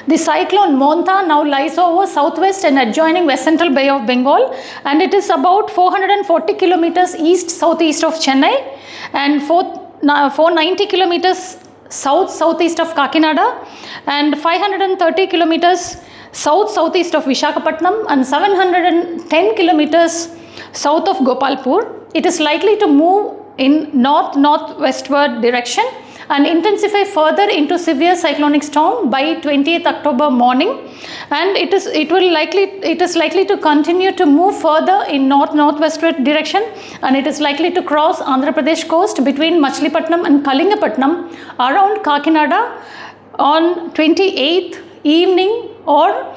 The cyclone Montha now lies over southwest and adjoining West Central Bay of Bengal, and it is about 440 kilometers east southeast of Chennai and 490 kilometers south southeast of Kakinada and 530 kilometers south southeast of Visakhapatnam and 710 kilometers south of Gopalpur. It is likely to move in north northwestward direction and intensify further into severe cyclonic storm by 20th October morning, and it is likely to continue to move further in north northwestward direction, and it is likely to cross Andhra Pradesh coast between Machilipatnam and Kalingapatnam around Kakinada on 28th evening or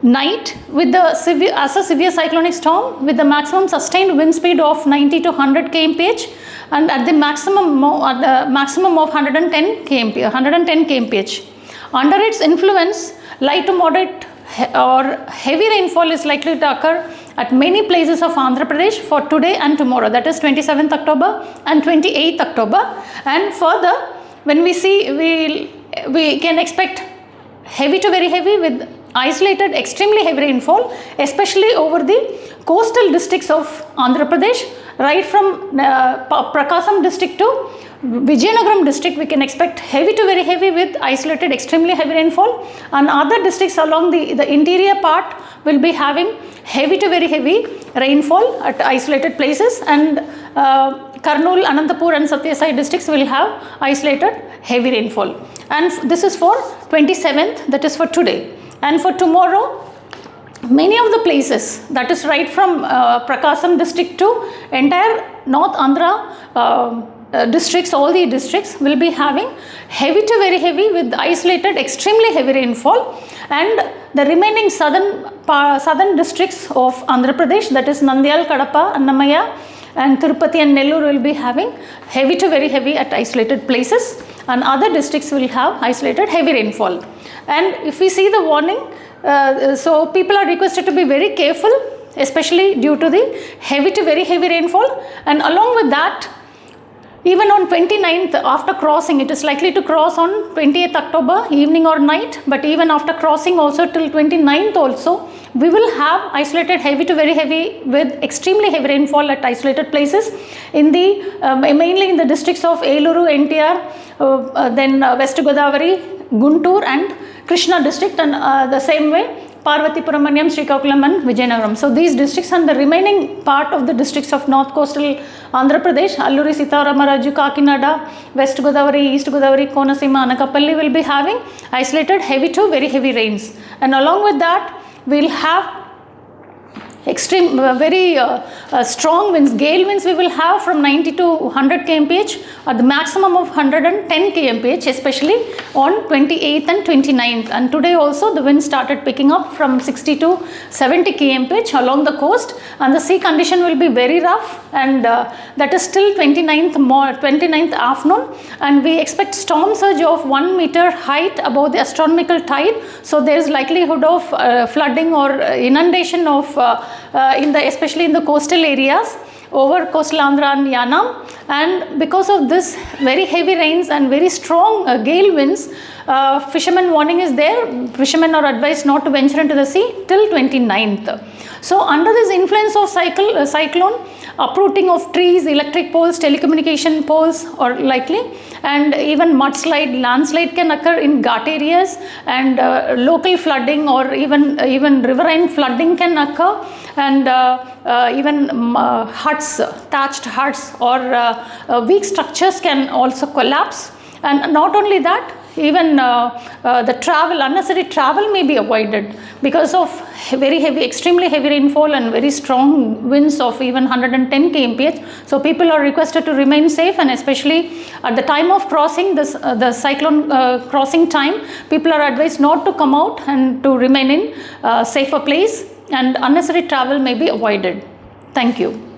night with the severe cyclonic storm with the maximum sustained wind speed of 90 to 100 kmph and at the maximum of 110 kmph. Under its influence, light to moderate or heavy rainfall is likely to occur at many places of Andhra Pradesh for today and tomorrow, that is 27th October and 28th October. And further, when we see, we can expect heavy to very heavy with isolated extremely heavy rainfall, especially over the coastal districts of Andhra Pradesh, right from Prakasam district to Vizianagaram district. We can expect heavy to very heavy with isolated extremely heavy rainfall, and other districts along the interior part will be having heavy to very heavy rainfall at isolated places, and Kurnool, Anantapur and Satyasai districts will have isolated heavy rainfall. And this is for 27th, that is for today. And for tomorrow, many of the places, that is right from Prakasam district to entire North Andhra districts, all the districts will be having heavy to very heavy with isolated extremely heavy rainfall, and the remaining southern districts of Andhra Pradesh, that is Nandyal, Kadapa, Annamaya and Tirupati and Nellore will be having heavy to very heavy at isolated places, and other districts will have isolated heavy rainfall. And if we see the warning, so people are requested to be very careful, especially due to the heavy to very heavy rainfall. And along with that, even on 29th after crossing, it is likely to cross on 20th October evening or night, but even after crossing also till 29th also, we will have isolated heavy to very heavy with extremely heavy rainfall at isolated places in the mainly in the districts of Eluru, NTR, then West Godavari, Guntur and Krishna district, and the same way Parvatipuram, Srikakulam and Vizianagaram. So these districts and the remaining part of the districts of North Coastal Andhra Pradesh, Alluri Sitaramaraju, Kakinada, West Godavari, East Godavari, Konasima, Anakapalli will be having isolated heavy to very heavy rains. And along with that, we will have extreme very strong winds, gale winds we will have from 90 to 100 kmph at the maximum of 110 kmph, especially on 28th and 29th. And today also the wind started picking up from 60 to 70 kmph along the coast, and the sea condition will be very rough, and that is till 29th afternoon, and we expect storm surge of 1 meter height above the astronomical tide. So there is likelihood of flooding or inundation of especially in the coastal areas over coastal Andhra and Yanam. And because of this very heavy rains and very strong gale winds, fishermen warning is there. Fishermen are advised not to venture into the sea till 29th. So under this influence of cyclone, uprooting of trees, electric poles, telecommunication poles are likely, and even mudslide, landslide can occur in ghat areas, and local flooding or even riverine flooding can occur, and even huts, thatched huts or weak structures can also collapse. And not only that, even the unnecessary travel may be avoided because of very heavy, extremely heavy rainfall and very strong winds of even 110 kmph. So people are requested to remain safe, and especially at the time of crossing the cyclone crossing time, people are advised not to come out and to remain in safer place, and unnecessary travel may be avoided. Thank you.